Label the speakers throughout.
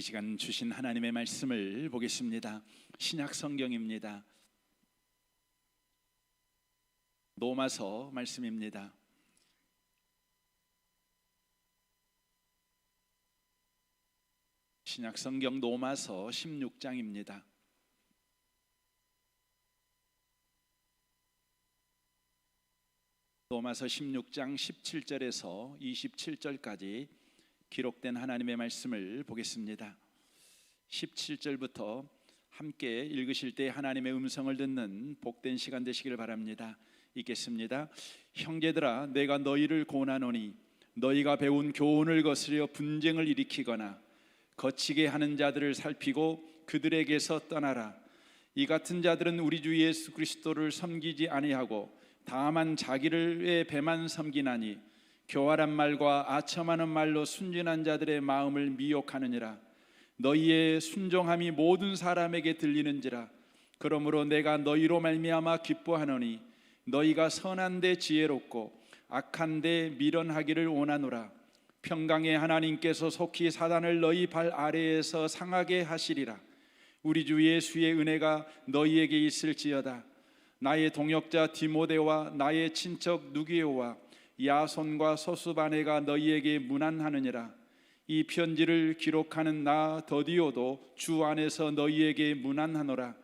Speaker 1: 이 시간 주신 하나님의 말씀을 보겠습니다. 신약 성경입니다. 로마서 말씀입니다. 신약 성경 로마서 16장입니다. 로마서 16장 17절에서 27절까지 기록된 하나님의 말씀을 보겠습니다. 17절부터 함께 읽으실 때 하나님의 음성을 듣는 복된 시간 되시길 바랍니다. 읽겠습니다. 형제들아, 내가 너희를 권하노니 너희가 배운 교훈을 거스려 분쟁을 일으키거나 거치게 하는 자들을 살피고 그들에게서 떠나라. 이 같은 자들은 우리 주 예수 그리스도를 섬기지 아니하고 다만 자기를 배만 섬기나니 교활한 말과 아첨하는 말로 순진한 자들의 마음을 미혹하느니라. 너희의 순종함이 모든 사람에게 들리는지라. 그러므로 내가 너희로 말미암아 기뻐하노니 너희가 선한데 지혜롭고 악한데 미련하기를 원하노라. 평강의 하나님께서 속히 사단을 너희 발 아래에서 상하게 하시리라. 우리 주 예수의 은혜가 너희에게 있을지어다. 나의 동역자 디모데와 나의 친척 누기오와 야손과 소수바네가 너희에게 문안하느니라. 이 편지를 기록하는 나 더디오도 주 안에서 너희에게 문안하노라.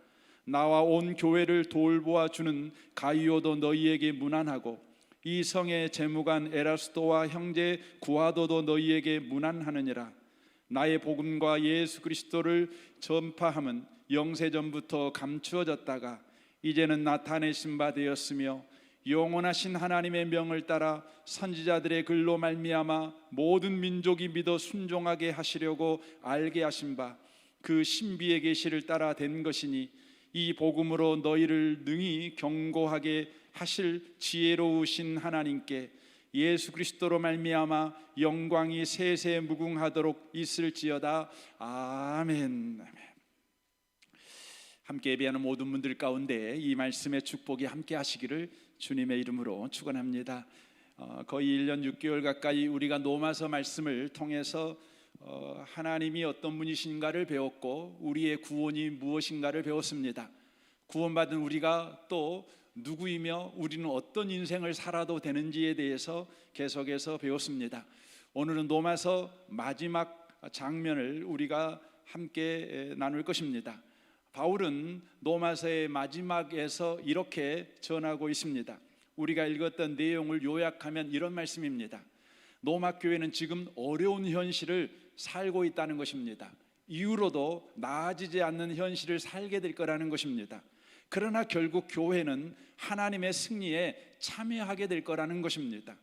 Speaker 1: 나와 온 교회를 돌보아 주는 가이오도 너희에게 문안하고 이 성의 재무관 에라스도와 형제 구아도도 너희에게 문안하느니라. 나의 복음과 예수 그리스도를 전파함은 영세전부터 감추어졌다가 이제는 나타내신 바 되었으며 영원하신 하나님의 명을 따라 선지자들의 글로 말미암아 모든 민족이 믿어 순종하게 하시려고 알게 하신 바 그 신비의 계시를 따라 된 것이니 이 복음으로 너희를 능히 경고하게 하실 지혜로우신 하나님께 예수 그리스도로 말미암아 영광이 세세 무궁하도록 있을지어다. 아멘. 함께 예배하는 모든 분들 가운데 이 말씀의 축복이 함께 하시기를 주님의 이름으로 축원합니다. 거의 1년 6개월 가까이 우리가 로마서 말씀을 통해서 하나님이 어떤 분이신가를 배웠고 우리의 구원이 무엇인가를 배웠습니다. 구원받은 우리가 또 누구이며 우리는 어떤 인생을 살아도 되는지에 대해서 계속해서 배웠습니다. 오늘은 로마서 마지막 장면을 우리가 함께 나눌 것입니다. 바울은 로마서의 마지막에서 이렇게 전하고 있습니다. 우리가 읽었던 내용을 요약하면 이런 말씀입니다. 로마 교회는 지금 어려운 현실을 살고 있다는 것입니다. 이후로도 나아지지 않는 현실을 살게 될 거라는 것입니다. 그러나 결국 교회는 하나님의 승리에 참여하게 될 거라는 것입니다.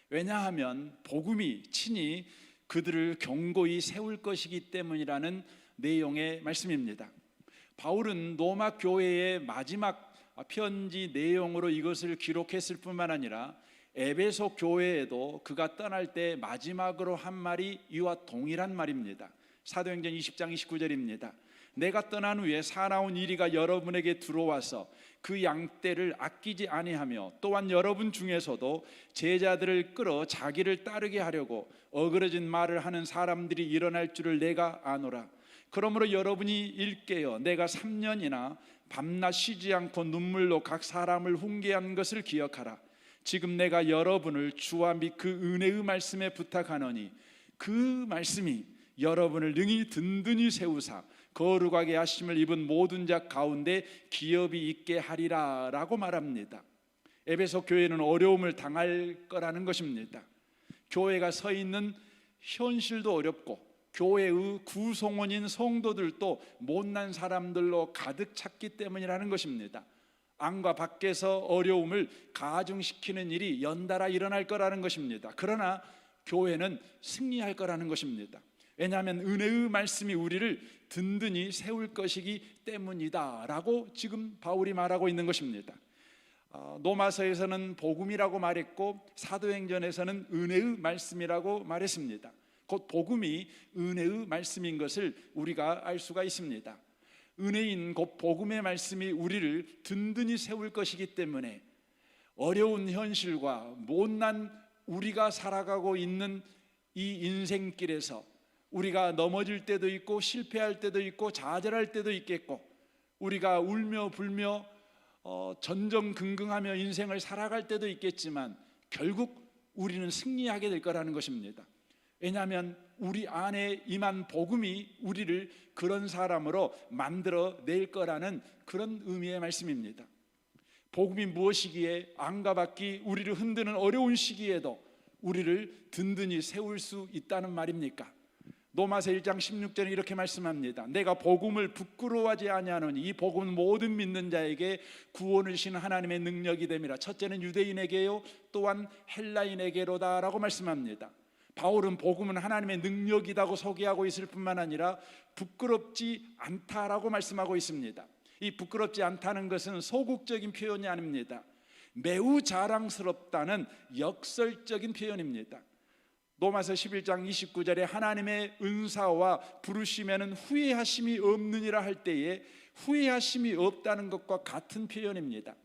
Speaker 1: 왜냐하면 복음이 친히 그들을 견고히 세울 것이기 때문이라는 내용의 말씀입니다. 바울은 로마 교회의 마지막 편지 내용으로 이것을 기록했을 뿐만 아니라 에베소 교회에도 그가 떠날 때 마지막으로 한 말이 이와 동일한 말입니다. 사도행전 20장 29절입니다. 내가 떠난 후에 사나운 이리가 여러분에게 들어와서 그 양떼를 아끼지 아니하며 또한 여러분 중에서도 제자들을 끌어 자기를 따르게 하려고 어그러진 말을 하는 사람들이 일어날 줄을 내가 아노라. 그러므로 여러분이 일깨어 내가 3년이나 밤낮 쉬지 않고 눈물로 각 사람을 훈계한 것을 기억하라. 지금 내가 여러분을 주와 및 그 은혜의 말씀에 부탁하노니 그 말씀이 여러분을 능히 든든히 세우사 거룩하게 하심을 입은 모든 자 가운데 기업이 있게 하리라 라고 말합니다. 에베소 교회는 어려움을 당할 거라는 것입니다. 교회가 서 있는 현실도 어렵고 교회의 구성원인 성도들도 못난 사람들로 가득 찼기 때문이라는 것입니다. 안과 밖에서 어려움을 가중시키는 일이 연달아 일어날 거라는 것입니다. 그러나 교회는 승리할 거라는 것입니다. 왜냐하면 은혜의 말씀이 우리를 든든히 세울 것이기 때문이다 라고 지금 바울이 말하고 있는 것입니다. 로마서에서는 복음이라고 말했고 사도행전에서는 은혜의 말씀이라고 말했습니다. 곧 복음이 은혜의 말씀인 것을 우리가 알 수가 있습니다. 은혜인 곧 복음의 말씀이 우리를 든든히 세울 것이기 때문에 어려운 현실과 못난 우리가 살아가고 있는 이 인생길에서 우리가 넘어질 때도 있고 실패할 때도 있고 좌절할 때도 있겠고 우리가 울며 불며 전전긍긍하며 인생을 살아갈 때도 있겠지만 결국 우리는 승리하게 될 거라는 것입니다. 왜냐하면 우리 안에 임한 복음이 우리를 그런 사람으로 만들어 낼 거라는 그런 의미의 말씀입니다. 복음이 무엇이기에 안과 밖이 우리를 흔드는 어려운 시기에도 우리를 든든히 세울 수 있다는 말입니까? 로마서 1장 16절에 이렇게 말씀합니다. 내가 복음을 부끄러워하지 아니하노니 이 복음은 모든 믿는 자에게 구원을 주시는 하나님의 능력이 됨이라. 첫째는 유대인에게요 또한 헬라인에게로다 라고 말씀합니다. 바울은 복음은 하나님의 능력이라고 소개하고 있을 뿐만 아니라 부끄럽지 않다라고 말씀하고 있습니다. 이 부끄럽지 않다는 것은 소극적인 표현이 아닙니다. 매우 자랑스럽다는 역설적인 표현입니다. 로마서 11장 29절에 하나님의 은사와 부르심에는 후회하심이 없느니라 할 때에 후회하심이 없다는 것과 같은 표현입니다.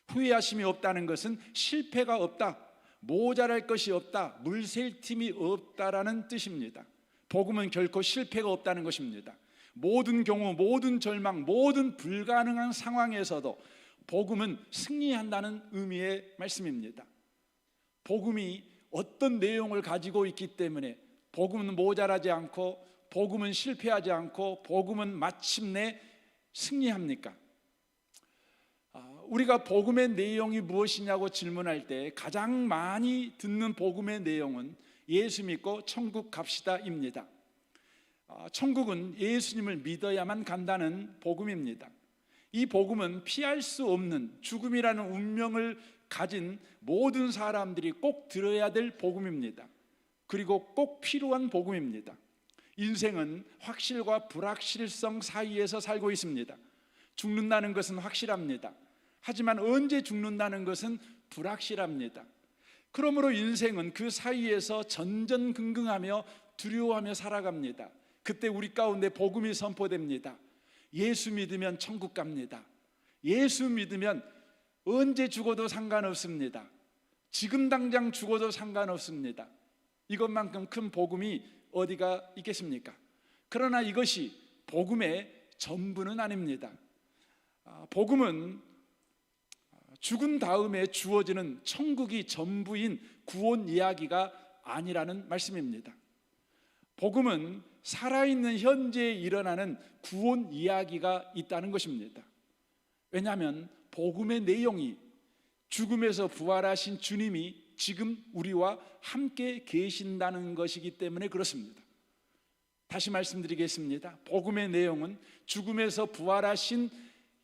Speaker 1: 후회하심이 없다는 것은 실패가 없다, 모자랄 것이 없다, 물샐 틈이 없다라는 뜻입니다. 복음은 결코 실패가 없다는 것입니다. 모든 경우, 모든 절망, 모든 불가능한 상황에서도 복음은 승리한다는 의미의 말씀입니다. 복음이 어떤 내용을 가지고 있기 때문에 복음은 모자라지 않고 복음은 실패하지 않고 복음은 마침내 승리합니까? 우리가 복음의 내용이 무엇이냐고 질문할 때 가장 많이 듣는 복음의 내용은 예수 믿고 천국 갑시다입니다. 천국은 예수님을 믿어야만 간다는 복음입니다. 이 복음은 피할 수 없는 죽음이라는 운명을 가진 모든 사람들이 꼭 들어야 될 복음입니다. 그리고 꼭 필요한 복음입니다. 인생은 확실과 불확실성 사이에서 살고 있습니다. 죽는다는 것은 확실합니다. 하지만 언제 죽는다는 것은 불확실합니다. 그러므로 인생은 그 사이에서 전전긍긍하며 두려워하며 살아갑니다. 그때 우리 가운데 복음이 선포됩니다. 예수 믿으면 천국 갑니다. 예수 믿으면 언제 죽어도 상관없습니다. 지금 당장 죽어도 상관없습니다. 이것만큼 큰 복음이 어디가 있겠습니까? 그러나 이것이 복음의 전부는 아닙니다. 복음은 죽은 다음에 주어지는 천국이 전부인 구원 이야기가 아니라는 말씀입니다. 복음은 살아있는 현재에 일어나는 구원 이야기가 있다는 것입니다. 왜냐하면 복음의 내용이 죽음에서 부활하신 주님이 지금 우리와 함께 계신다는 것이기 때문에 그렇습니다. 다시 말씀드리겠습니다. 복음의 내용은 죽음에서 부활하신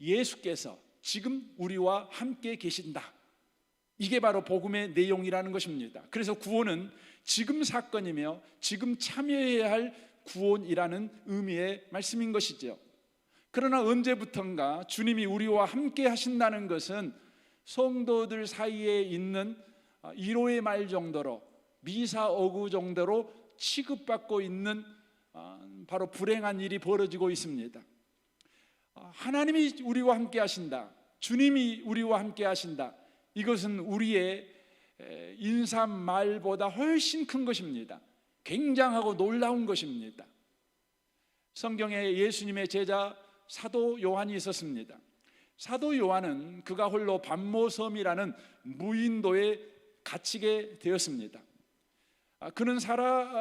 Speaker 1: 예수께서 지금 우리와 함께 계신다. 이게 바로 복음의 내용이라는 것입니다. 그래서 구원은 지금 사건이며 지금 참여해야 할 구원이라는 의미의 말씀인 것이죠. 그러나 언제부턴가 주님이 우리와 함께 하신다는 것은 성도들 사이에 있는 1호의 말 정도로, 미사 어구 정도로 취급받고 있는 바로 불행한 일이 벌어지고 있습니다. 하나님이 우리와 함께 하신다, 주님이 우리와 함께 하신다, 이것은 우리의 인사말보다 훨씬 큰 것입니다. 굉장하고 놀라운 것입니다. 성경에 예수님의 제자 사도 요한이 있었습니다. 사도 요한은 그가 홀로 반모섬이라는 무인도에 갇히게 되었습니다. 그는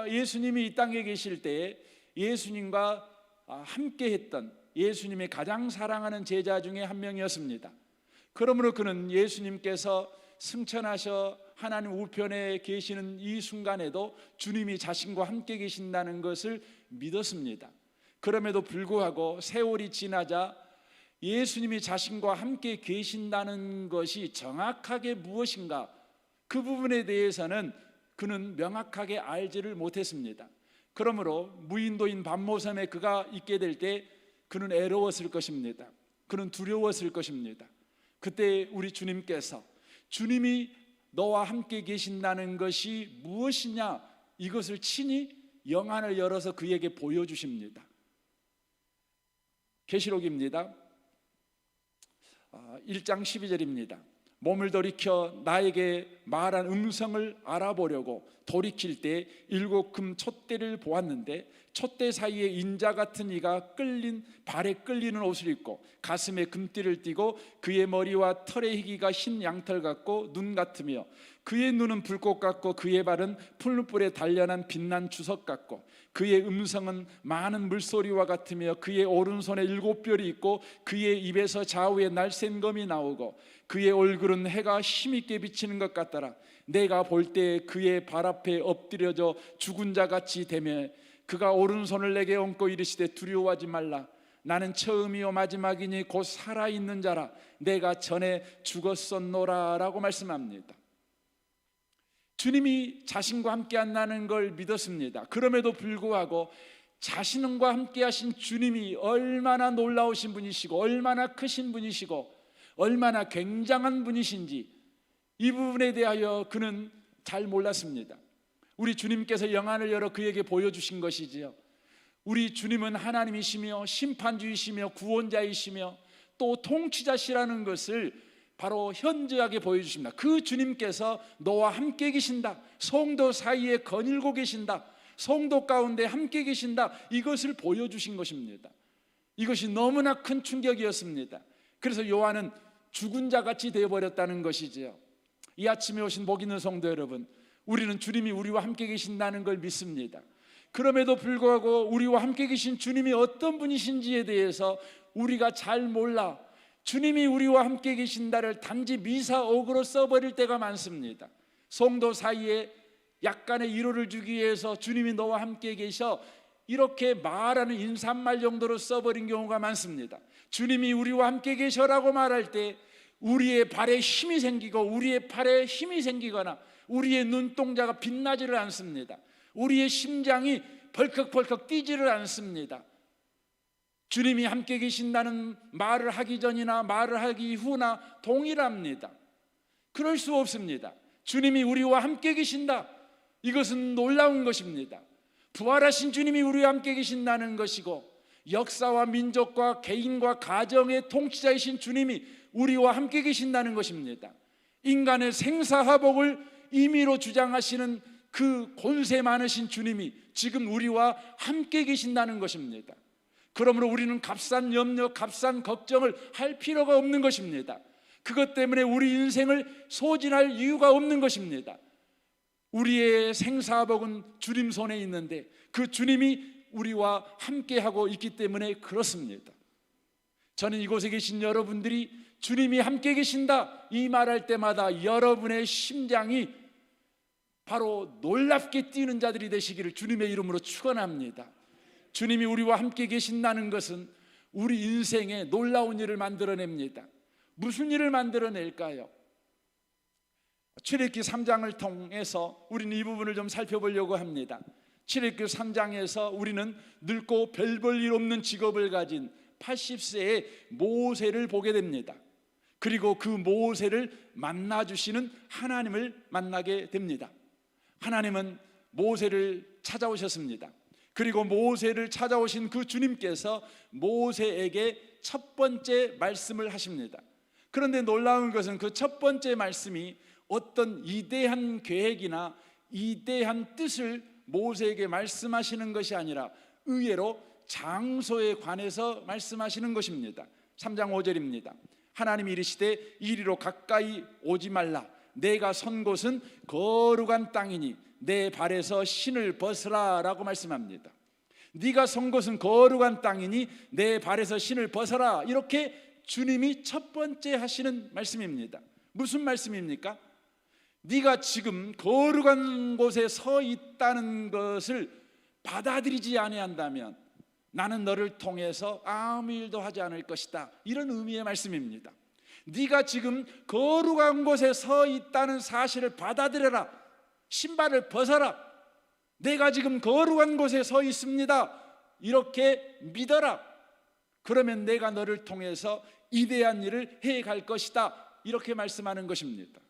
Speaker 1: 예수님이 이 땅에 계실 때에 예수님과 함께 했던 예수님이 가장 사랑하는 제자 중에 한 명이었습니다. 그러므로 그는 예수님께서 승천하셔 하나님 우편에 계시는 이 순간에도 주님이 자신과 함께 계신다는 것을 믿었습니다. 그럼에도 불구하고 세월이 지나자 예수님이 자신과 함께 계신다는 것이 정확하게 무엇인가, 그 부분에 대해서는 그는 명확하게 알지를 못했습니다. 그러므로 무인도인 반모섬에 그가 있게 될 때 그는 애로웠을 것입니다. 그는 두려웠을 것입니다. 그때 우리 주님께서 주님이 너와 함께 계신다는 것이 무엇이냐, 이것을 친히 영안을 열어서 그에게 보여주십니다. 계시록입니다. 1장 12절입니다. 몸을 돌이켜 나에게 말한 음성을 알아보려고 돌이킬 때 7금 촛대를 보았는데 촛대 사이에 인자 같은 이가 발에 끌리는 옷을 입고 가슴에 금띠를 띠고 그의 머리와 털의 희기가 흰 양털 같고 눈 같으며 그의 눈은 불꽃 같고 그의 발은 풀무불에 단련한 빛난 주석 같고 그의 음성은 많은 물소리와 같으며 그의 오른손에 7뼈리 있고 그의 입에서 좌우에 날쌘 검이 나오고 그의 얼굴은 해가 힘있게 비치는 것 같더라. 내가 볼 때 그의 발 앞에 엎드려져 죽은 자 같이 되며 그가 오른손을 내게 얹고 이르시되 두려워하지 말라. 나는 처음이요 마지막이니 곧 살아있는 자라. 내가 전에 죽었었노라 라고 말씀합니다. 주님이 자신과 함께 한다는 걸 믿었습니다. 그럼에도 불구하고 자신과 함께 하신 주님이 얼마나 놀라우신 분이시고 얼마나 크신 분이시고 얼마나 굉장한 분이신지 이 부분에 대하여 그는 잘 몰랐습니다. 우리 주님께서 영안을 열어 그에게 보여주신 것이지요. 우리 주님은 하나님이시며 심판주이시며 구원자이시며 또 통치자시라는 것을 바로 현저하게 보여주십니다. 그 주님께서 너와 함께 계신다, 성도 사이에 거닐고 계신다, 성도 가운데 함께 계신다, 이것을 보여주신 것입니다. 이것이 너무나 큰 충격이었습니다. 그래서 요한은 죽은 자같이 되어버렸다는 것이지요. 이 아침에 오신 복 있는 성도 여러분, 우리는 주님이 우리와 함께 계신다는 걸 믿습니다. 그럼에도 불구하고 우리와 함께 계신 주님이 어떤 분이신지에 대해서 우리가 잘 몰라 주님이 우리와 함께 계신다를 단지 미사옥으로 써버릴 때가 많습니다. 성도 사이에 약간의 위로를 주기 위해서 주님이 너와 함께 계셔 이렇게 말하는 인사말 정도로 써버린 경우가 많습니다. 주님이 우리와 함께 계셔라고 말할 때 우리의 발에 힘이 생기고 우리의 팔에 힘이 생기거나 우리의 눈동자가 빛나지를 않습니다. 우리의 심장이 벌컥벌컥 뛰지를 않습니다. 주님이 함께 계신다는 말을 하기 전이나 말을 하기 이후나 동일합니다. 그럴 수 없습니다. 주님이 우리와 함께 계신다, 이것은 놀라운 것입니다. 부활하신 주님이 우리와 함께 계신다는 것이고 역사와 민족과 개인과 가정의 통치자이신 주님이 우리와 함께 계신다는 것입니다. 인간의 생사화복을 임의로 주장하시는 그 권세 많으신 주님이 지금 우리와 함께 계신다는 것입니다. 그러므로 우리는 값싼 염려, 값싼 걱정을 할 필요가 없는 것입니다. 그것 때문에 우리 인생을 소진할 이유가 없는 것입니다. 우리의 생사복은 주님 손에 있는데 그 주님이 우리와 함께하고 있기 때문에 그렇습니다. 저는 이곳에 계신 여러분들이 주님이 함께 계신다 이 말할 때마다 여러분의 심장이 바로 놀랍게 뛰는 자들이 되시기를 주님의 이름으로 축원합니다. 주님이 우리와 함께 계신다는 것은 우리 인생에 놀라운 일을 만들어냅니다. 무슨 일을 만들어낼까요? 출애굽기 3장을 통해서 우리는 이 부분을 좀 살펴보려고 합니다. 출애굽기 3장에서 우리는 늙고 별 볼 일 없는 직업을 가진 80세의 모세를 보게 됩니다. 그리고 그 모세를 만나주시는 하나님을 만나게 됩니다. 하나님은 모세를 찾아오셨습니다. 그리고 모세를 찾아오신 그 주님께서 모세에게 첫 번째 말씀을 하십니다. 그런데 놀라운 것은 그 첫 번째 말씀이 어떤 이대한 계획이나 이대한 뜻을 모세에게 말씀하시는 것이 아니라 의외로 장소에 관해서 말씀하시는 것입니다. 3장 5절입니다. 하나님이 이르시되 이리로 가까이 오지 말라. 내가 선 곳은 거룩한 땅이니 내 발에서 신을 벗으라 라고 말씀합니다. 네가 선 곳은 거룩한 땅이니 내 발에서 신을 벗어라, 이렇게 주님이 첫 번째 하시는 말씀입니다. 무슨 말씀입니까? 네가 지금 거룩한 곳에 서 있다는 것을 받아들이지 아니한다면 나는 너를 통해서 아무 일도 하지 않을 것이다, 이런 의미의 말씀입니다. 네가 지금 거룩한 곳에 서 있다는 사실을 받아들여라. 신발을 벗어라. 내가 지금 거룩한 곳에 서 있습니다, 이렇게 믿어라. 그러면 내가 너를 통해서 이대한 일을 해갈 것이다, 이렇게 말씀하는 것입니다.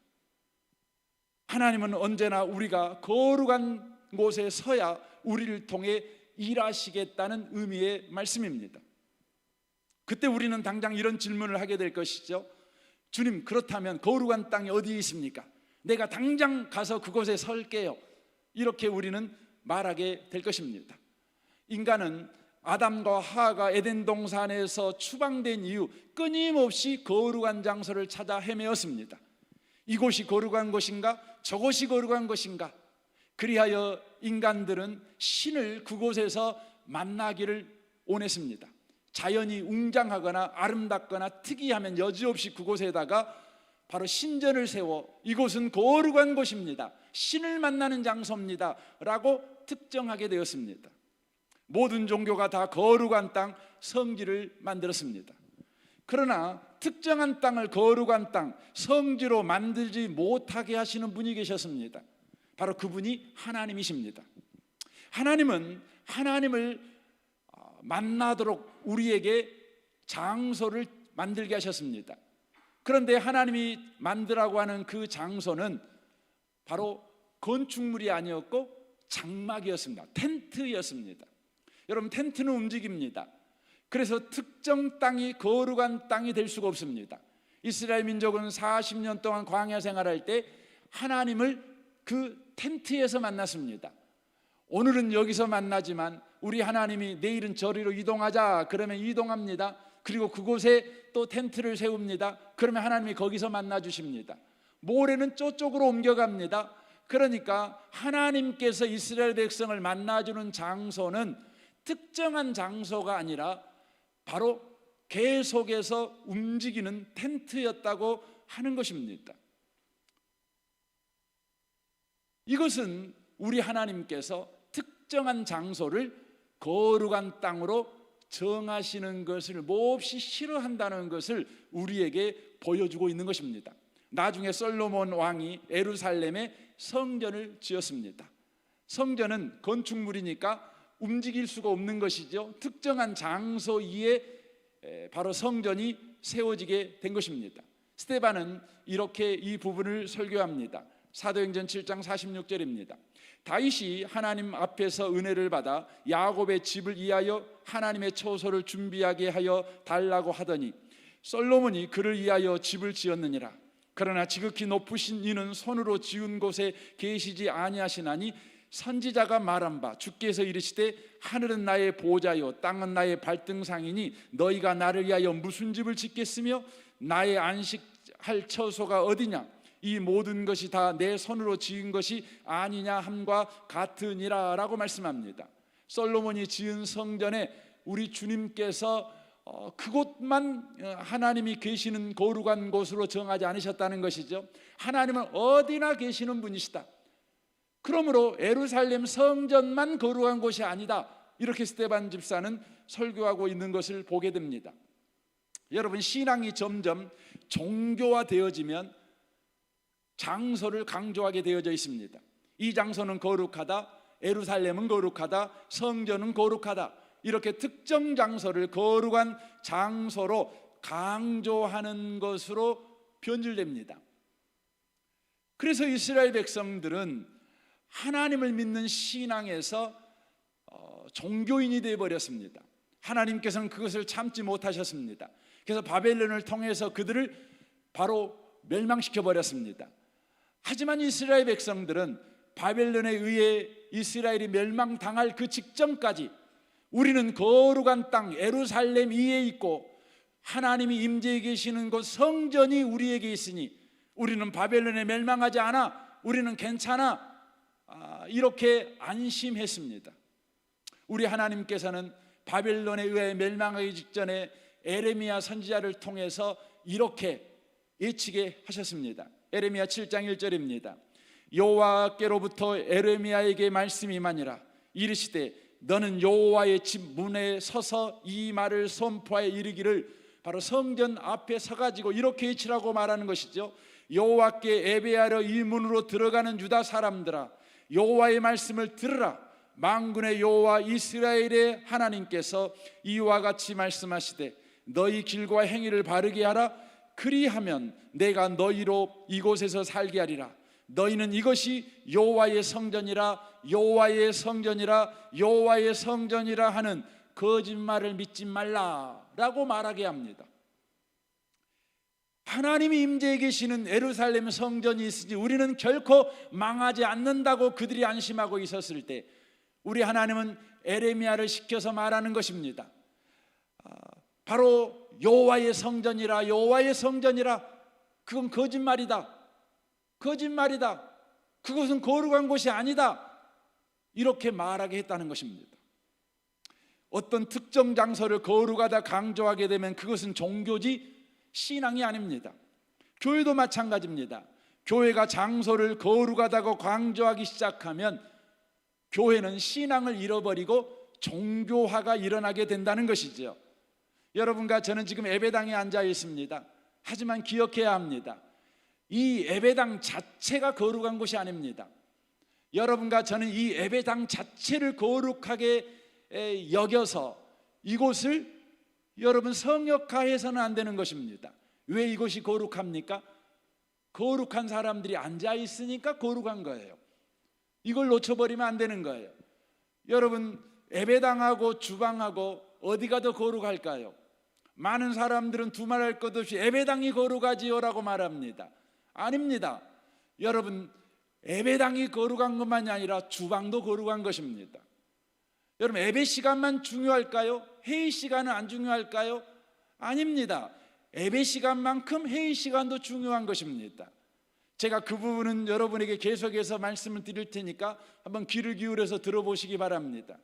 Speaker 1: 하나님은 언제나 우리가 거룩한 곳에 서야 우리를 통해 일하시겠다는 의미의 말씀입니다. 그때 우리는 당장 이런 질문을 하게 될 것이죠. 주님, 그렇다면 거룩한 땅이 어디에 있습니까? 내가 당장 가서 그곳에 설게요. 이렇게 우리는 말하게 될 것입니다. 인간은 아담과 하와가 에덴 동산에서 추방된 이후 끊임없이 거룩한 장소를 찾아 헤매었습니다. 이곳이 거룩한 곳인가? 저곳이 거룩한 곳인가? 그리하여 인간들은 신을 그곳에서 만나기를 원했습니다. 자연이 웅장하거나 아름답거나 특이하면 여지없이 그곳에다가 바로 신전을 세워 이곳은 거룩한 곳입니다, 신을 만나는 장소입니다 라고 특정하게 되었습니다. 모든 종교가 다 거룩한 땅, 성지를 만들었습니다. 그러나 특정한 땅을 거룩한 땅, 성지로 만들지 못하게 하시는 분이 계셨습니다. 바로 그분이 하나님이십니다. 하나님은 하나님을 만나도록 우리에게 장소를 만들게 하셨습니다. 그런데 하나님이 만들라고 하는 그 장소는 바로 건축물이 아니었고 장막이었습니다. 텐트였습니다. 여러분, 텐트는 움직입니다. 그래서 특정 땅이 거룩한 땅이 될 수가 없습니다. 이스라엘 민족은 40년 동안 광야 생활할 때 하나님을 그 텐트에서 만났습니다. 오늘은 여기서 만나지만 우리 하나님이 내일은 저리로 이동하자 그러면 이동합니다. 그리고 그곳에 또 텐트를 세웁니다. 그러면 하나님이 거기서 만나 주십니다. 모레는 저쪽으로 옮겨갑니다. 그러니까 하나님께서 이스라엘 백성을 만나주는 장소는 특정한 장소가 아니라 바로 계속해서 움직이는 텐트였다고 하는 것입니다. 이것은 우리 하나님께서 특정한 장소를 거룩한 땅으로 정하시는 것을 몹시 싫어한다는 것을 우리에게 보여주고 있는 것입니다. 나중에 솔로몬 왕이 예루살렘에 성전을 지었습니다. 성전은 건축물이니까 움직일 수가 없는 것이죠. 특정한 장소 위에 바로 성전이 세워지게 된 것입니다. 스데반은 이렇게 이 부분을 설교합니다. 사도행전 7장 46절입니다. 다윗이 하나님 앞에서 은혜를 받아 야곱의 집을 위하여 하나님의 처소를 준비하게 하여 달라고 하더니 솔로몬이 그를 위하여 집을 지었느니라. 그러나 지극히 높으신 이는 손으로 지은 곳에 계시지 아니하시나니 선지자가 말한 바 주께서 이르시되 하늘은 나의 보좌요 땅은 나의 발등상이니 너희가 나를 위하여 무슨 집을 짓겠으며 나의 안식할 처소가 어디냐? 이 모든 것이 다 내 손으로 지은 것이 아니냐 함과 같으니라 라고 말씀합니다. 솔로몬이 지은 성전에 우리 주님께서 그곳만 하나님이 계시는 거룩한 곳으로 정하지 않으셨다는 것이죠. 하나님은 어디나 계시는 분이시다. 그러므로 예루살렘 성전만 거룩한 곳이 아니다, 이렇게 스데반 집사는 설교하고 있는 것을 보게 됩니다. 여러분, 신앙이 점점 종교화되어지면 장소를 강조하게 되어져 있습니다. 이 장소는 거룩하다, 예루살렘은 거룩하다, 성전은 거룩하다, 이렇게 특정 장소를 거룩한 장소로 강조하는 것으로 변질됩니다. 그래서 이스라엘 백성들은 하나님을 믿는 신앙에서 종교인이 되어버렸습니다. 하나님께서는 그것을 참지 못하셨습니다. 그래서 바벨론을 통해서 그들을 바로 멸망시켜 버렸습니다. 하지만 이스라엘 백성들은 바벨론에 의해 이스라엘이 멸망당할 그 직전까지 우리는 거룩한 땅 예루살렘 위에 있고 하나님이 임재해 계시는 곳 성전이 우리에게 있으니 우리는 바벨론에 멸망하지 않아, 우리는 괜찮아, 이렇게 안심했습니다. 우리 하나님께서는 바벨론에 의해 멸망하기 직전에 에레미야 선지자를 통해서 이렇게 예측해 하셨습니다. 에레미야 7장 1절입니다. 여호와께로부터 에레미야에게 말씀이 임하니라. 이르시되 너는 여호와의 집 문에 서서 이 말을 선포하여 이르기를, 바로 성전 앞에 서가지고 이렇게 예치라고 말하는 것이죠. 여호와께 예배하러 이 문으로 들어가는 유다 사람들아, 여호와의 말씀을 들으라. 만군의 여호와 이스라엘의 하나님께서 이와 같이 말씀하시되 너희 길과 행위를 바르게 하라. 그리하면 내가 너희로 이곳에서 살게 하리라. 너희는 이것이 여호와의 성전이라, 여호와의 성전이라, 여호와의 성전이라 하는 거짓말을 믿지 말라라고 말하게 합니다. 하나님이 임재해 계시는 예루살렘 성전이 있으니 우리는 결코 망하지 않는다고 그들이 안심하고 있었을 때, 우리 하나님은 에레미야를 시켜서 말하는 것입니다. 바로 여호와의 성전이라, 여호와의 성전이라. 그건 거짓말이다. 거짓말이다. 그것은 거룩한 곳이 아니다. 이렇게 말하게 했다는 것입니다. 어떤 특정 장소를 거룩하다 강조하게 되면 그것은 종교지 신앙이 아닙니다. 교회도 마찬가지입니다. 교회가 장소를 거룩하다고 강조하기 시작하면 교회는 신앙을 잃어버리고 종교화가 일어나게 된다는 것이죠. 여러분과 저는 지금 예배당에 앉아 있습니다. 하지만 기억해야 합니다. 이 예배당 자체가 거룩한 것이 아닙니다. 여러분과 저는 이 예배당 자체를 거룩하게 여겨서 이곳을 여러분 성역화해서는 안 되는 것입니다. 왜 이곳이 거룩합니까? 거룩한 사람들이 앉아 있으니까 거룩한 거예요. 이걸 놓쳐버리면 안 되는 거예요. 여러분, 예배당하고 주방하고 어디가 더 거룩할까요? 많은 사람들은 두말할 것 없이 예배당이 거룩하지요라고 말합니다. 아닙니다. 여러분, 예배당이 거룩한 것만이 아니라 주방도 거룩한 것입니다. 여러분, 예배 시간만 중요할까요? 회의 시간은 안 중요할까요? 아닙니다. 예배 시간만큼 회의 시간도 중요한 것입니다. 제가 그 부분은 여러분에게 계속해서 말씀을 드릴 테니까 한번 귀를 기울여서 들어보시기 바랍니다.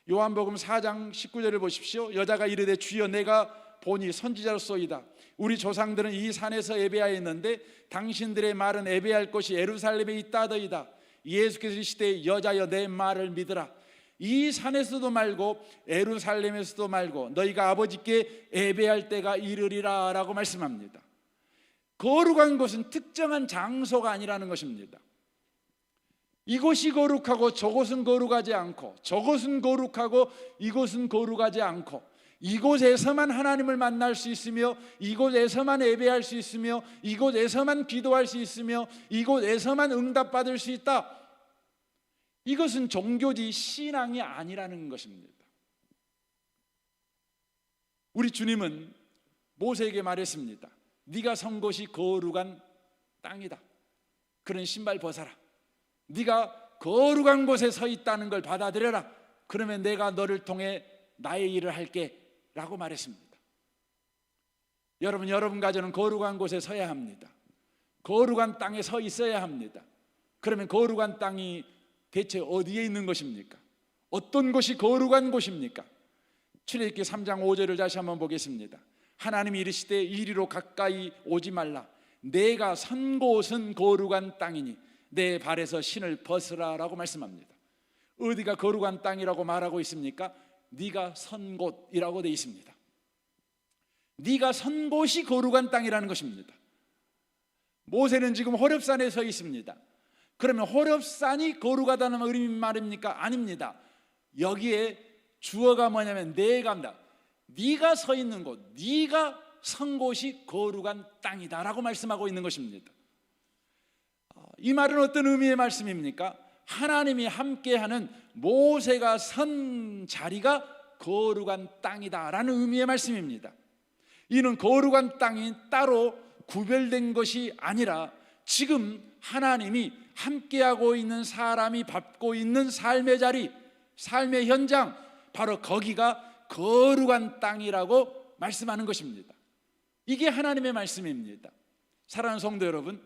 Speaker 1: 요한복음 4장 19절을 보십시오. 여자가 이르되 주여 내가 보니 선지자로소이다. 우리 조상들은 이 산에서 예배하였는데 당신들의 말은 예배할 곳이 예루살렘에 있다더이다. 예수께서 이르시되 여자여 내 말을 믿으라. 이 산에서도 말고 예루살렘에서도 말고 너희가 아버지께 예배할 때가 이르리라 라고 말씀합니다. 거룩한 곳은 특정한 장소가 아니라는 것입니다. 이곳이 거룩하고 저곳은 거룩하지 않고, 저곳은 거룩하고 이곳은 거룩하지 않고, 이곳에서만 하나님을 만날 수 있으며 이곳에서만 예배할 수 있으며 이곳에서만 기도할 수 있으며 이곳에서만 응답받을 수 있다. 이것은 종교지 신앙이 아니라는 것입니다. 우리 주님은 모세에게 말했습니다. 네가 선 곳이 거룩한 땅이다. 그런 신발 벗어라. 네가 거룩한 곳에 서 있다는 걸 받아들여라. 그러면 내가 너를 통해 나의 일을 할게 라고 말했습니다. 여러분과 저는 거룩한 곳에 서야 합니다. 거룩한 땅에 서 있어야 합니다. 그러면 거룩한 땅이 대체 어디에 있는 것입니까? 어떤 곳이 거룩한 곳입니까? 출애굽기 3장 5절을 다시 한번 보겠습니다. 하나님이 이르시되 이리로 가까이 오지 말라. 내가 선 곳은 거룩한 땅이니 내 발에서 신을 벗으라 라고 말씀합니다. 어디가 거룩한 땅이라고 말하고 있습니까? 네가 선 곳이라고 되어 있습니다. 네가 선 곳이 거룩한 땅이라는 것입니다. 모세는 지금 호렙산에 서 있습니다. 그러면 호렙산이 거룩하다는 말입니까? 아닙니다. 여기에 주어가 뭐냐면 내가입니다. 네가 서 있는 곳, 네가 선 곳이 거룩한 땅이다 라고 말씀하고 있는 것입니다. 이 말은 어떤 의미의 말씀입니까? 하나님이 함께하는 모세가 선 자리가 거룩한 땅이다 라는 의미의 말씀입니다. 이는 거룩한 땅이 따로 구별된 것이 아니라 지금 하나님이 함께하고 있는 사람이 밟고 있는 삶의 자리, 삶의 현장, 바로 거기가 거룩한 땅이라고 말씀하는 것입니다. 이게 하나님의 말씀입니다. 사랑하는 성도 여러분,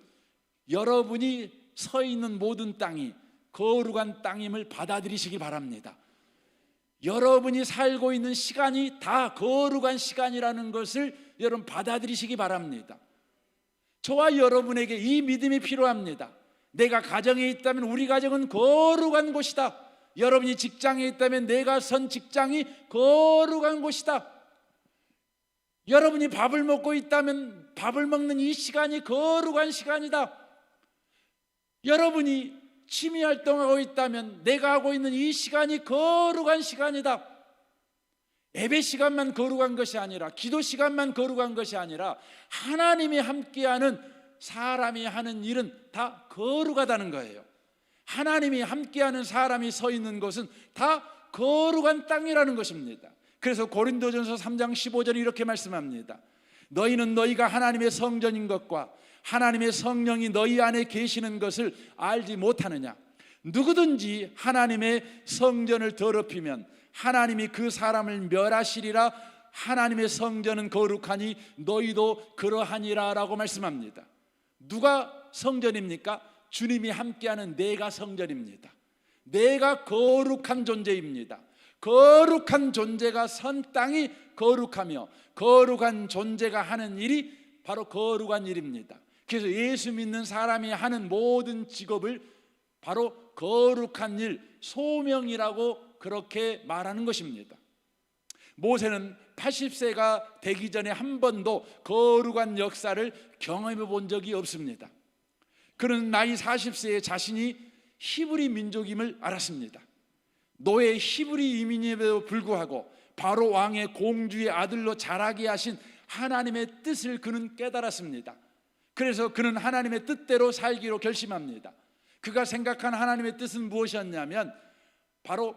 Speaker 1: 여러분이 서 있는 모든 땅이 거룩한 땅임을 받아들이시기 바랍니다. 여러분이 살고 있는 시간이 다 거룩한 시간이라는 것을 여러분 받아들이시기 바랍니다. 저와 여러분에게 이 믿음이 필요합니다. 내가 가정에 있다면 우리 가정은 거룩한 곳이다. 여러분이 직장에 있다면 내가 선 직장이 거룩한 곳이다. 여러분이 밥을 먹고 있다면 밥을 먹는 이 시간이 거룩한 시간이다. 여러분이 취미 활동하고 있다면 내가 하고 있는 이 시간이 거룩한 시간이다. 예배 시간만 거룩한 것이 아니라, 기도 시간만 거룩한 것이 아니라 하나님이 함께하는 사람이 하는 일은 다 거룩하다는 거예요. 하나님이 함께하는 사람이 서 있는 곳은 다 거룩한 땅이라는 것입니다. 그래서 고린도전서 3장 15절에 이렇게 말씀합니다. 너희는 너희가 하나님의 성전인 것과 하나님의 성령이 너희 안에 계시는 것을 알지 못하느냐? 누구든지 하나님의 성전을 더럽히면 하나님이 그 사람을 멸하시리라. 하나님의 성전은 거룩하니 너희도 그러하니라 라고 말씀합니다. 누가 성전입니까? 주님이 함께하는 내가 성전입니다. 내가 거룩한 존재입니다. 거룩한 존재가 선 땅이 거룩하며 거룩한 존재가 하는 일이 바로 거룩한 일입니다. 그래서 예수 믿는 사람이 하는 모든 직업을 바로 거룩한 일, 소명이라고 그렇게 말하는 것입니다. 모세는 80세가 되기 전에 한 번도 거룩한 역사를 경험해 본 적이 없습니다. 그는 나이 40세에 자신이 히브리 민족임을 알았습니다. 노예 히브리 이민임에도 불구하고 바로 왕의 공주의 아들로 자라게 하신 하나님의 뜻을 그는 깨달았습니다. 그래서 그는 하나님의 뜻대로 살기로 결심합니다. 그가 생각한 하나님의 뜻은 무엇이었냐면 바로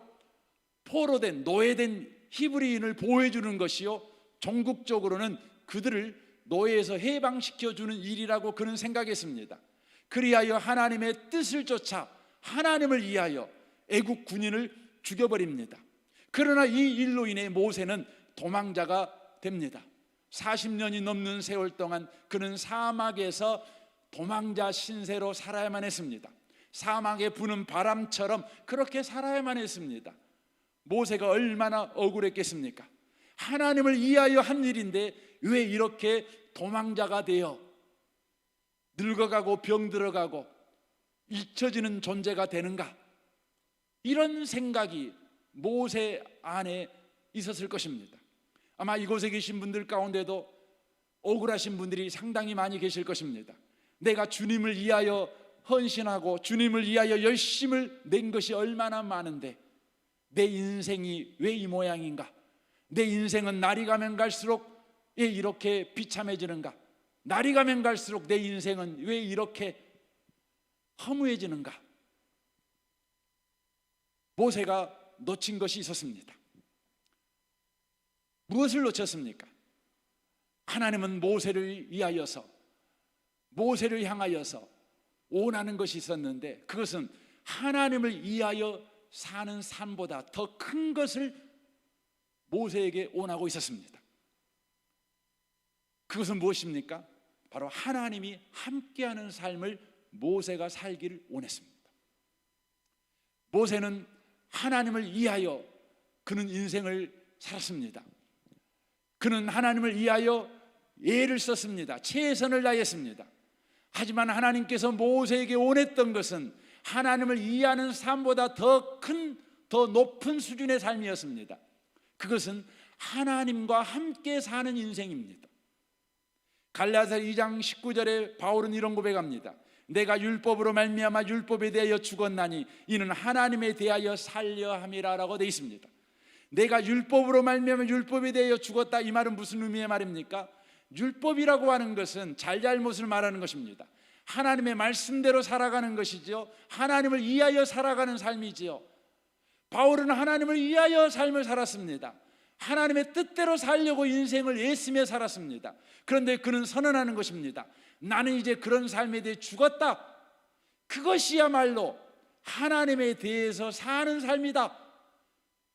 Speaker 1: 포로된 노예된 히브리인을 보호해주는 것이요, 종국적으로는 그들을 노예에서 해방시켜주는 일이라고 그는 생각했습니다. 그리하여 하나님의 뜻을 쫓아 하나님을 위하여 애국 군인을 죽여버립니다. 그러나 이 일로 인해 모세는 도망자가 됩니다. 40년이 넘는 세월 동안 그는 사막에서 도망자 신세로 살아야만 했습니다. 사막에 부는 바람처럼 그렇게 살아야만 했습니다. 모세가 얼마나 억울했겠습니까? 하나님을 위하여 한 일인데 왜 이렇게 도망자가 되어 늙어가고 병들어가고 잊혀지는 존재가 되는가? 이런 생각이 모세 안에 있었을 것입니다. 아마 이곳에 계신 분들 가운데도 억울하신 분들이 상당히 많이 계실 것입니다. 내가 주님을 위하여 헌신하고 주님을 위하여 열심을 낸 것이 얼마나 많은데 내 인생이 왜 이 모양인가? 내 인생은 날이 가면 갈수록 왜 이렇게 비참해지는가? 날이 가면 갈수록 내 인생은 왜 이렇게 허무해지는가? 모세가 놓친 것이 있었습니다. 무엇을 놓쳤습니까? 하나님은 모세를 위하여서, 모세를 향하여서 원하는 것이 있었는데 그것은 하나님을 위하여 사는 삶보다 더 큰 것을 모세에게 원하고 있었습니다. 그것은 무엇입니까? 바로 하나님이 함께하는 삶을 모세가 살기를 원했습니다. 모세는 하나님을 위하여 그는 인생을 살았습니다. 그는 하나님을 위하여 애를 썼습니다. 최선을 다했습니다. 하지만 하나님께서 모세에게 원했던 것은 하나님을 이해하는 삶보다 더 큰, 더 높은 수준의 삶이었습니다. 그것은 하나님과 함께 사는 인생입니다. 갈라디아 2장 19절에 바울은 이런 고백합니다. 내가 율법으로 말미암아 율법에 대하여 죽었나니 이는 하나님에 대하여 살려 함이라 라고 되어 있습니다. 내가 율법으로 말미암아 율법에 대하여 죽었다, 이 말은 무슨 의미의 말입니까? 율법이라고 하는 것은 잘잘못을 말하는 것입니다. 하나님의 말씀대로 살아가는 것이지요, 하나님을 위하여 살아가는 삶이지요. 바울은 하나님을 위하여 삶을 살았습니다. 하나님의 뜻대로 살려고 인생을 애쓰며 살았습니다. 그런데 그는 선언하는 것입니다. 나는 이제 그런 삶에 대해 죽었다. 그것이야말로 하나님에 대해서 사는 삶이다.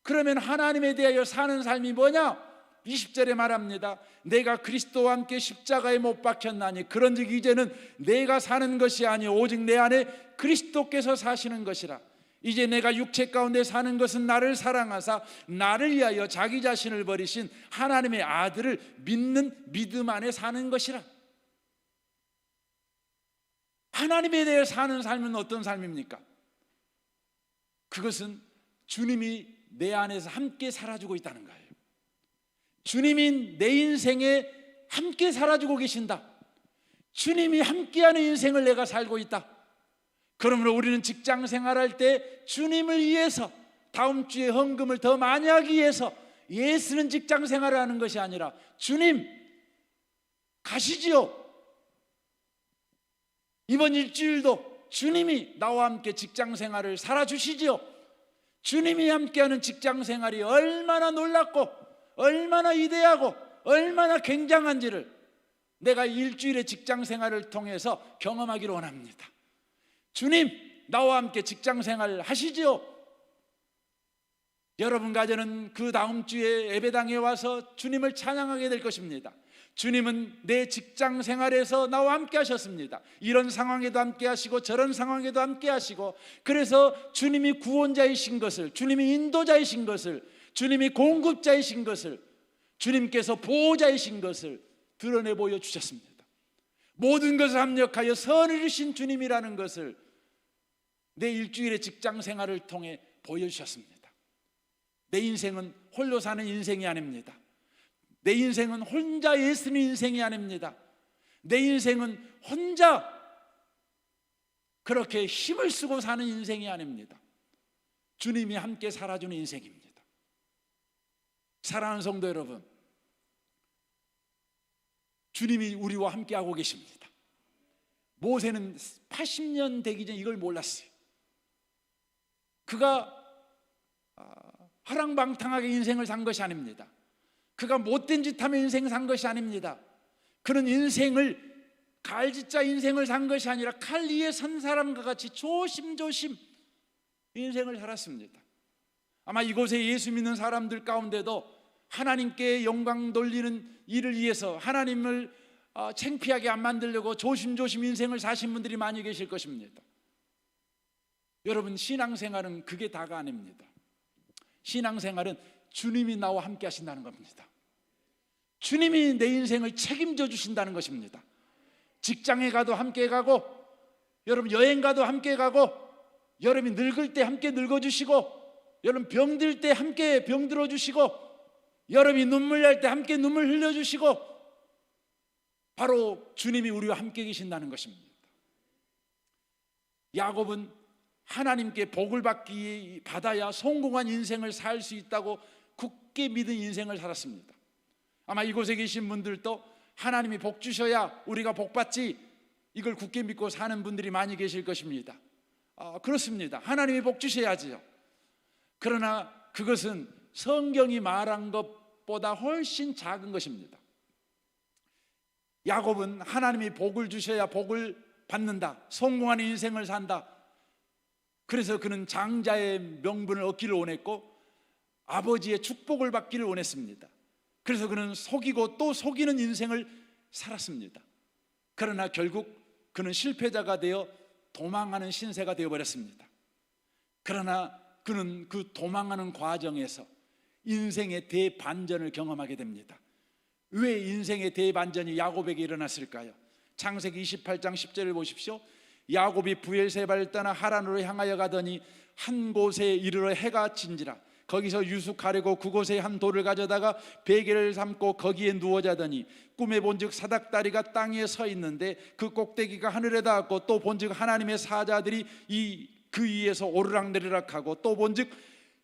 Speaker 1: 그러면 하나님에 대하여 사는 삶이 뭐냐? 20절에 말합니다. 내가 그리스도와 함께 십자가에 못 박혔나니 그런즉 이제는 내가 사는 것이 아니요 오직 내 안에 그리스도께서 사시는 것이라. 이제 내가 육체 가운데 사는 것은 나를 사랑하사 나를 위하여 자기 자신을 버리신 하나님의 아들을 믿는 믿음 안에 사는 것이라. 하나님에 대해 사는 삶은 어떤 삶입니까? 그것은 주님이 내 안에서 함께 살아주고 있다는 거예요. 주님이 내 인생에 함께 살아주고 계신다. 주님이 함께하는 인생을 내가 살고 있다. 그러므로 우리는 직장 생활할 때 주님을 위해서, 다음 주에 헌금을 더 많이 하기 위해서 예수는 직장 생활을 하는 것이 아니라 주님 가시지요. 이번 일주일도 주님이 나와 함께 직장 생활을 살아주시지요. 주님이 함께하는 직장 생활이 얼마나 놀랍고 얼마나 위대하고 얼마나 굉장한지를 내가 일주일의 직장 생활을 통해서 경험하기를 원합니다. 주님, 나와 함께 직장 생활 하시지요? 여러분 가정은 그 다음 주에 예배당에 와서 주님을 찬양하게 될 것입니다. 주님은 내 직장 생활에서 나와 함께 하셨습니다. 이런 상황에도 함께 하시고 저런 상황에도 함께 하시고, 그래서 주님이 구원자이신 것을, 주님이 인도자이신 것을, 주님이 공급자이신 것을, 주님께서 보호자이신 것을 드러내 보여주셨습니다. 모든 것을 합력하여 선을 이루신 주님이라는 것을 내 일주일의 직장 생활을 통해 보여주셨습니다. 내 인생은 홀로 사는 인생이 아닙니다. 내 인생은 혼자 예수님 인생이 아닙니다. 내 인생은 혼자 그렇게 힘을 쓰고 사는 인생이 아닙니다. 주님이 함께 살아주는 인생입니다. 사랑하는 성도 여러분, 주님이 우리와 함께하고 계십니다. 모세는 80년 되기 전 이걸 몰랐어요. 그가 허랑방탕하게 인생을 산 것이 아닙니다. 그가 못된 짓 하며 인생 산 것이 아닙니다. 그는 인생을, 갈지자 인생을 산 것이 아니라 칼 위에 선 사람과 같이 조심조심 인생을 살았습니다. 아마 이곳에 예수 믿는 사람들 가운데도 하나님께 영광 돌리는 일을 위해서 하나님을 창피하게 안 만들려고 조심조심 인생을 사신 분들이 많이 계실 것입니다. 여러분, 신앙생활은 그게 다가 아닙니다. 신앙생활은 주님이 나와 함께 하신다는 겁니다. 주님이 내 인생을 책임져 주신다는 것입니다. 직장에 가도 함께 가고, 여러분 여행 가도 함께 가고, 여러분이 늙을 때 함께 늙어주시고, 여러분 병들 때 함께 병들어 주시고, 여러분이 눈물 날 때 함께 눈물 흘려주시고, 바로 주님이 우리와 함께 계신다는 것입니다. 야곱은 하나님께 복을 받아야 성공한 인생을 살 수 있다고 굳게 믿은 인생을 살았습니다. 아마 이곳에 계신 분들도 하나님이 복 주셔야 우리가 복 받지, 이걸 굳게 믿고 사는 분들이 많이 계실 것입니다. 그렇습니다. 하나님이 복 주셔야지요. 그러나 그것은 성경이 말한 것보다 훨씬 작은 것입니다. 야곱은 하나님이 복을 주셔야 복을 받는다, 성공한 인생을 산다, 그래서 그는 장자의 명분을 얻기를 원했고 아버지의 축복을 받기를 원했습니다. 그래서 그는 속이고 또 속이는 인생을 살았습니다. 그러나 결국 그는 실패자가 되어 도망하는 신세가 되어버렸습니다. 그러나 그는 그 도망하는 과정에서 인생의 대반전을 경험하게 됩니다. 왜 인생의 대반전이 야곱에게 일어났을까요? 창세기 28장 10절을 보십시오. 야곱이 브엘세바를 떠나 하란으로 향하여 가더니 한 곳에 이르러 해가 진지라. 거기서 유숙하려고 그곳에 한 돌을 가져다가 베개를 삼고 거기에 누워 자더니 꿈에 본즉 사닥다리가 땅에 서 있는데 그 꼭대기가 하늘에 닿았고, 또 본즉 하나님의 사자들이 그 위에서 오르락내리락하고, 또 본즉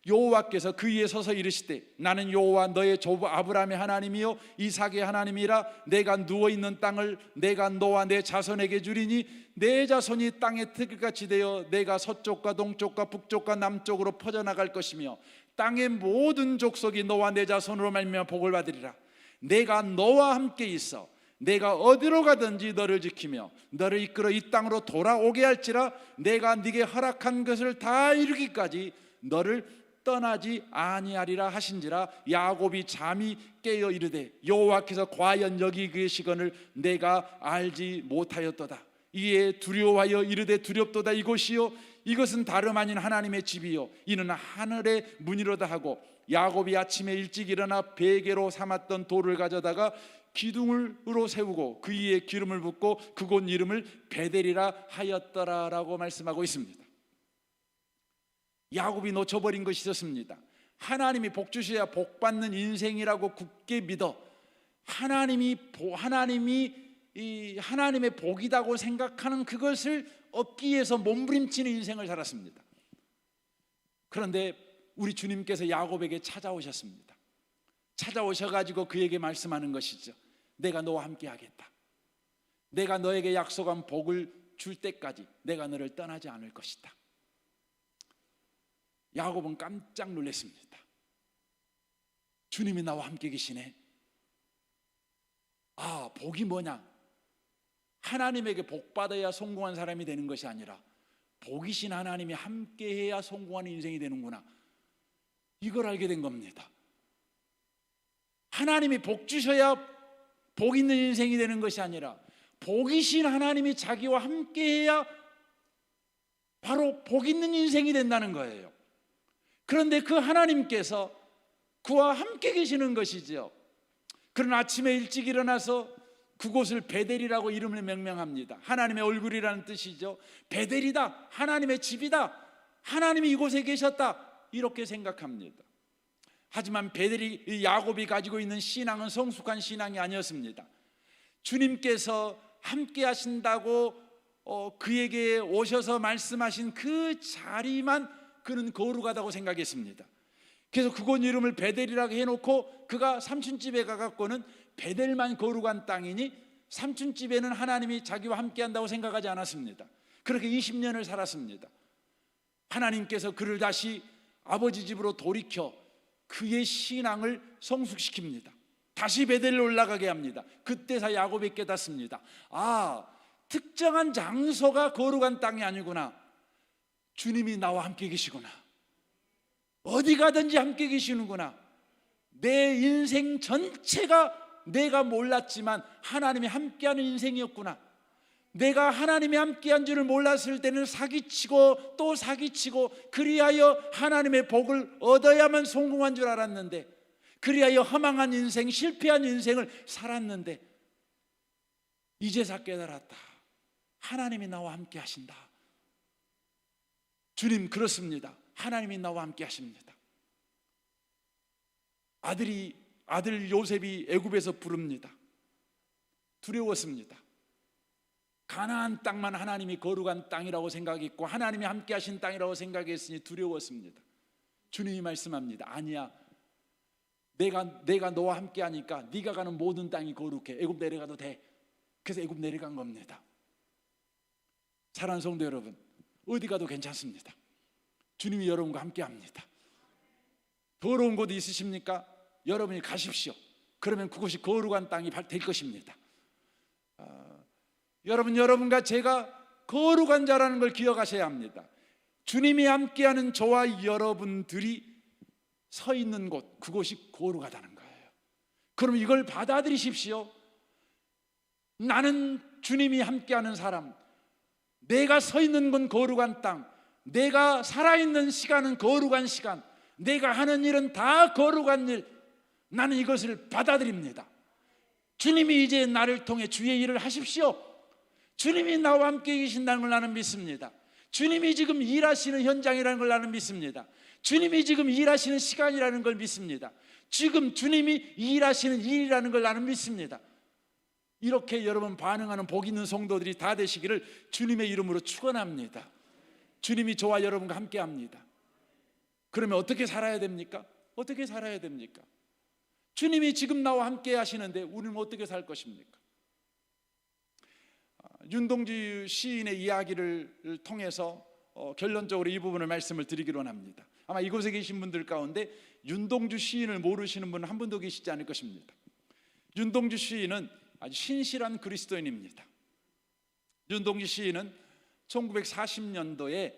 Speaker 1: 여호와께서 그 위에 서서 이르시되 나는 여호와 너의 조부 아브라함의 하나님이요 이삭의 하나님이라. 내가 누워있는 땅을 내가 너와 내 자손에게 주리니 내 자손이 땅의 틀같이 되어 내가 서쪽과 동쪽과 북쪽과 남쪽으로 퍼져나갈 것이며 땅의 모든 족속이 너와 내 자손으로 말미암아 복을 받으리라. 내가 너와 함께 있어 내가 어디로 가든지 너를 지키며 너를 이끌어 이 땅으로 돌아오게 할지라. 내가 네게 허락한 것을 다 이루기까지 너를 떠나지 아니하리라 하신지라. 야곱이 잠이 깨어 이르되 여호와께서 과연 여기 계시거늘 내가 알지 못하였도다. 이에 두려워하여 이르되 두렵도다. 이곳이요 이것은 다름 아닌 하나님의 집이요 이는 하늘의 문이로다 하고, 야곱이 아침에 일찍 일어나 베개로 삼았던 돌을 가져다가 기둥으로 세우고 그 위에 기름을 붓고 그곳 이름을 베델이라 하였더라라고 말씀하고 있습니다. 야곱이 놓쳐버린 것이 있었습니다. 하나님이 복 주셔야 복 받는 인생이라고 굳게 믿어 하나님의 복이라고 생각하는 그것을 얻기 위해서 몸부림치는 인생을 살았습니다. 그런데 우리 주님께서 야곱에게 찾아오셨습니다. 찾아오셔가지고 그에게 말씀하는 것이죠. 내가 너와 함께 하겠다. 내가 너에게 약속한 복을 줄 때까지 내가 너를 떠나지 않을 것이다. 야곱은 깜짝 놀랐습니다. 주님이 나와 함께 계시네. 아, 복이 뭐냐? 하나님에게 복 받아야 성공한 사람이 되는 것이 아니라 복이신 하나님이 함께해야 성공하는 인생이 되는구나, 이걸 알게 된 겁니다. 하나님이 복 주셔야 복 있는 인생이 되는 것이 아니라 복이신 하나님이 자기와 함께해야 바로 복 있는 인생이 된다는 거예요. 그런데 그 하나님께서 그와 함께 계시는 것이죠. 그런 아침에 일찍 일어나서 그곳을 베델이라고 이름을 명명합니다. 하나님의 얼굴이라는 뜻이죠. 베델이다, 하나님의 집이다, 하나님이 이곳에 계셨다, 이렇게 생각합니다. 하지만 베델이, 야곱이 가지고 있는 신앙은 성숙한 신앙이 아니었습니다. 주님께서 함께 하신다고 그에게 오셔서 말씀하신 그 자리만 그는 거룩하다고 생각했습니다. 그래서 그곳 이름을 베델이라고 해놓고 그가 삼촌집에 가갖고는 베델만 거룩한 땅이니 삼촌집에는 하나님이 자기와 함께 한다고 생각하지 않았습니다. 그렇게 20년을 살았습니다. 하나님께서 그를 다시 아버지 집으로 돌이켜 그의 신앙을 성숙시킵니다. 다시 베델로 올라가게 합니다. 그때서 야곱이 깨닫습니다. 아, 특정한 장소가 거룩한 땅이 아니구나. 주님이 나와 함께 계시구나. 어디 가든지 함께 계시는구나. 내 인생 전체가 내가 몰랐지만 하나님이 함께하는 인생이었구나. 내가 하나님이 함께한 줄을 몰랐을 때는 사기치고 또 사기치고 그리하여 하나님의 복을 얻어야만 성공한 줄 알았는데, 그리하여 허망한 인생, 실패한 인생을 살았는데, 이제서 깨달았다. 하나님이 나와 함께 하신다. 주님 그렇습니다. 하나님이 나와 함께 하십니다. 아들 요셉이 애굽에서 부릅니다. 두려웠습니다. 가나안 땅만 하나님이 거룩한 땅이라고 생각했고 하나님이 함께 하신 땅이라고 생각했으니 두려웠습니다. 주님이 말씀합니다. 아니야, 내가 너와 함께 하니까 네가 가는 모든 땅이 거룩해. 애굽 내려가도 돼. 그래서 애굽 내려간 겁니다. 사랑하는 성도 여러분, 어디 가도 괜찮습니다. 주님이 여러분과 함께 합니다. 더러운 곳이 있으십니까? 여러분이 가십시오. 그러면 그곳이 거룩한 땅이 될 것입니다. 여러분과 제가 거룩한 자라는 걸 기억하셔야 합니다. 주님이 함께하는 저와 여러분들이 서 있는 곳, 그곳이 거룩하다는 거예요. 그럼 이걸 받아들이십시오. 나는 주님이 함께하는 사람, 내가 서 있는 건 거룩한 땅, 내가 살아있는 시간은 거룩한 시간, 내가 하는 일은 다 거룩한 일, 나는 이것을 받아들입니다. 주님이 이제 나를 통해 주의 일을 하십시오. 주님이 나와 함께 계신다는 걸 나는 믿습니다. 주님이 지금 일하시는 현장이라는 걸 나는 믿습니다. 주님이 지금 일하시는 시간이라는 걸 믿습니다. 지금 주님이 일하시는 일이라는 걸 나는 믿습니다. 이렇게 여러분 반응하는 복 있는 성도들이 다 되시기를 주님의 이름으로 축원합니다. 주님이 저와 여러분과 함께 합니다. 그러면 어떻게 살아야 됩니까? 어떻게 살아야 됩니까? 주님이 지금 나와 함께 하시는데 우리는 어떻게 살 것입니까? 윤동주 시인의 이야기를 통해서 결론적으로 이 부분을 말씀을 드리기로 합니다. 아마 이곳에 계신 분들 가운데 윤동주 시인을 모르시는 분은 한 분도 계시지 않을 것입니다. 윤동주 시인은 아주 신실한 그리스도인입니다. 윤동주 시인은 1940년도에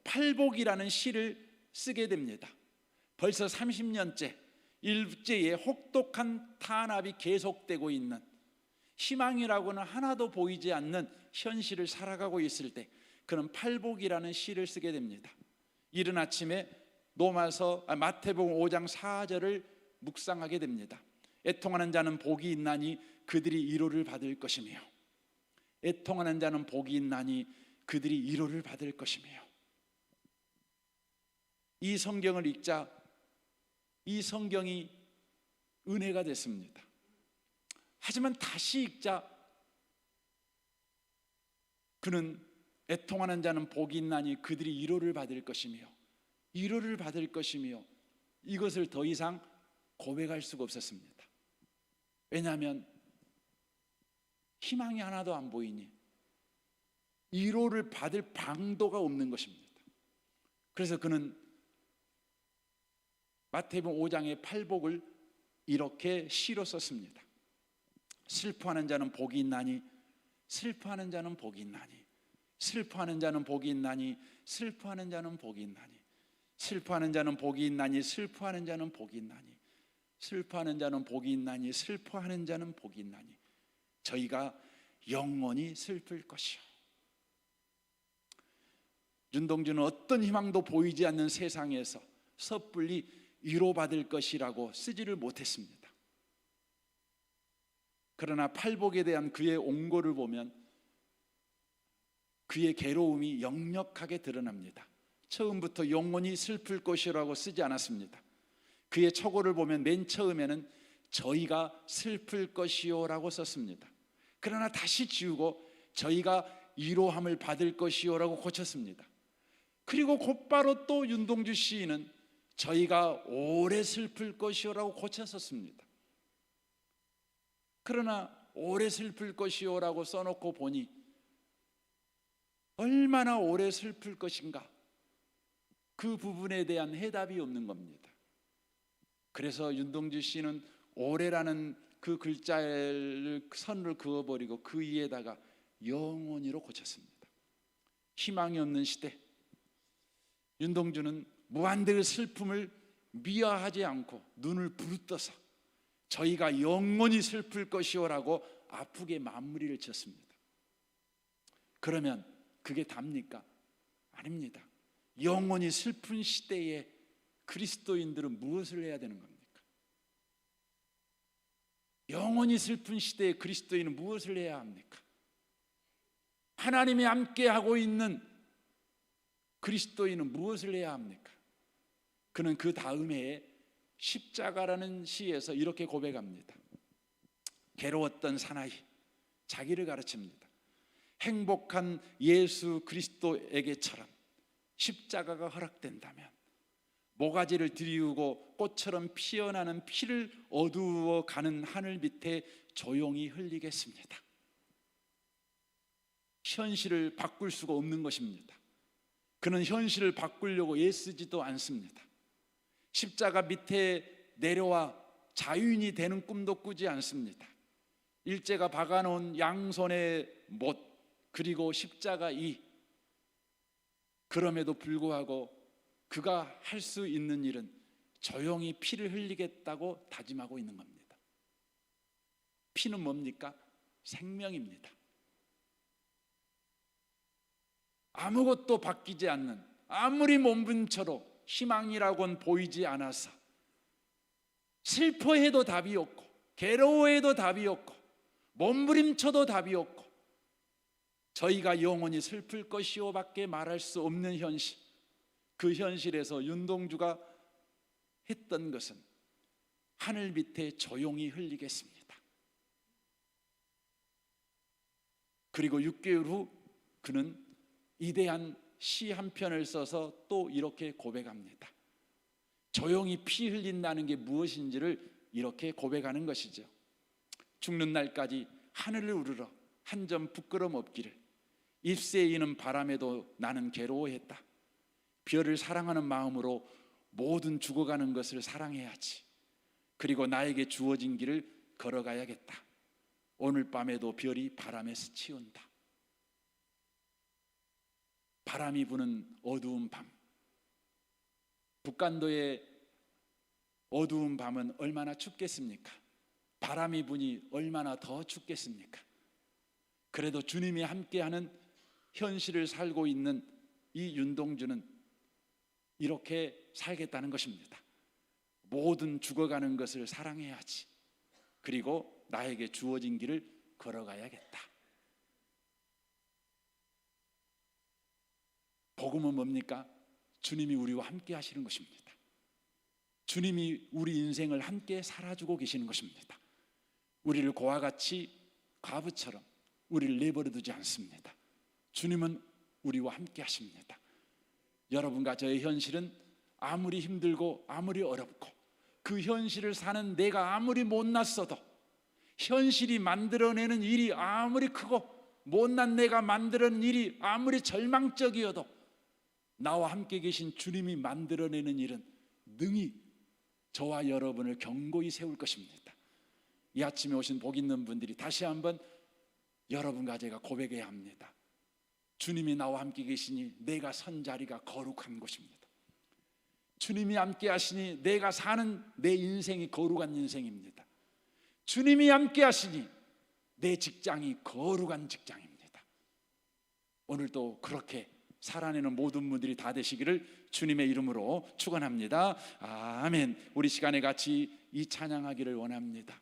Speaker 1: 팔복이라는 시를 쓰게 됩니다. 벌써 30년째 일제의 혹독한 탄압이 계속되고 있는, 희망이라고는 하나도 보이지 않는 현실을 살아가고 있을 때 그는 팔복이라는 시를 쓰게 됩니다. 이른 아침에 마태복음 5장 4절을 묵상하게 됩니다. 애통하는 자는 복이 있나니 그들이 위로를 받을 것이며, 애통하는 자는 복이 있나니 그들이 위로를 받을 것이며. 이 성경을 읽자 이 성경이 은혜가 됐습니다. 하지만 다시 읽자 그는 애통하는 자는 복이 있나니 그들이 위로를 받을 것이며, 위로를 받을 것이며, 이것을 더 이상 고백할 수가 없었습니다. 왜냐하면 희망이 하나도 안 보이니 위로를 받을 방도가 없는 것입니다. 그래서 그는 마태복음 5장의 팔복을 이렇게 시로 썼습니다. 슬퍼하는 자는 복이 있나니, 슬퍼하는 자는 복이 있나니, 슬퍼하는 자는 복이 있나니, 슬퍼하는 자는 복이 있나니, 슬퍼하는 자는 복이 있나니, 슬퍼하는 자는 복이 있나니, 슬퍼하는 자는 복이 있나니, 슬퍼하는 자는 복이 있나니, 저희가 영원히 슬플 것이요. 윤동주는 어떤 희망도 보이지 않는 세상에서 섣불리 위로받을 것이라고 쓰지를 못했습니다. 그러나 팔복에 대한 그의 옹고를 보면 그의 괴로움이 역력하게 드러납니다. 처음부터 영원히 슬플 것이라고 쓰지 않았습니다. 그의 처고를 보면 맨 처음에는 저희가 슬플 것이요라고 썼습니다. 그러나 다시 지우고 저희가 위로함을 받을 것이요라고 고쳤습니다. 그리고 곧바로 또 윤동주 시인은 저희가 오래 슬플 것이요라고 고쳤었습니다. 그러나 오래 슬플 것이요라고 써놓고 보니 얼마나 오래 슬플 것인가, 그 부분에 대한 해답이 없는 겁니다. 그래서 윤동주 씨는 오래라는 그 글자를 선을 그어버리고 그 위에다가 영원히로 고쳤습니다. 희망이 없는 시대, 윤동주는 무한대의 슬픔을 미화하지 않고 눈을 부릅떠서 저희가 영원히 슬플 것이오라고 아프게 마무리를 쳤습니다. 그러면 그게 답니까? 아닙니다. 영원히 슬픈 시대에 그리스도인들은 무엇을 해야 되는 겁니까? 영원히 슬픈 시대에 그리스도인은 무엇을 해야 합니까? 하나님이 함께하고 있는 그리스도인은 무엇을 해야 합니까? 그는 그 다음에 십자가라는 시에서 이렇게 고백합니다. 괴로웠던 사나이, 자기를 가르칩니다. 행복한 예수 그리스도에게처럼 십자가가 허락된다면 모가지를 들이우고 꽃처럼 피어나는 피를 어두워 가는 하늘 밑에 조용히 흘리겠습니다. 현실을 바꿀 수가 없는 것입니다. 그는 현실을 바꾸려고 애쓰지도 않습니다. 십자가 밑에 내려와 자유인이 되는 꿈도 꾸지 않습니다. 일제가 박아놓은 양손의 못, 그리고 십자가 이, 그럼에도 불구하고 그가 할 수 있는 일은 조용히 피를 흘리겠다고 다짐하고 있는 겁니다. 피는 뭡니까? 생명입니다. 아무것도 바뀌지 않는, 아무리 몸부림쳐도 희망이라고는 보이지 않아서 슬퍼해도 답이 없고 괴로워해도 답이 없고 몸부림쳐도 답이 없고 저희가 영원히 슬플 것이오 밖에 말할 수 없는 현실, 그 현실에서 윤동주가 했던 것은 하늘 밑에 조용히 흘리겠습니다. 그리고 6개월 후 그는 이대한 시 한 편을 써서 또 이렇게 고백합니다. 조용히 피 흘린다는 게 무엇인지를 이렇게 고백하는 것이죠. 죽는 날까지 하늘을 우러러 한 점 부끄럼 없기를. 잎새에 이는 바람에도 나는 괴로워했다. 별을 사랑하는 마음으로 모든 죽어가는 것을 사랑해야지. 그리고 나에게 주어진 길을 걸어가야겠다. 오늘 밤에도 별이 바람에 스치온다. 바람이 부는 어두운 밤, 북간도의 어두운 밤은 얼마나 춥겠습니까? 바람이 부니 얼마나 더 춥겠습니까? 그래도 주님이 함께하는 현실을 살고 있는 이 윤동주는 이렇게 살겠다는 것입니다. 모든 죽어가는 것을 사랑해야지. 그리고 나에게 주어진 길을 걸어가야겠다. 복음은 뭡니까? 주님이 우리와 함께 하시는 것입니다. 주님이 우리 인생을 함께 살아주고 계시는 것입니다. 우리를 고와 같이 과부처럼 우리를 내버려 두지 않습니다. 주님은 우리와 함께 하십니다. 여러분과 저의 현실은 아무리 힘들고 아무리 어렵고 그 현실을 사는 내가 아무리 못났어도, 현실이 만들어내는 일이 아무리 크고 못난 내가 만들어낸 일이 아무리 절망적이어도 나와 함께 계신 주님이 만들어내는 일은 능히 저와 여러분을 견고히 세울 것입니다. 이 아침에 오신 복 있는 분들이 다시 한번 여러분과 제가 고백해야 합니다. 주님이 나와 함께 계시니 내가 선 자리가 거룩한 곳입니다. 주님이 함께 하시니 내가 사는 내 인생이 거룩한 인생입니다. 주님이 함께 하시니 내 직장이 거룩한 직장입니다. 오늘도 그렇게 살아내는 모든 분들이 다 되시기를 주님의 이름으로 축원합니다. 아멘. 우리 시간에 같이 이 찬양하기를 원합니다.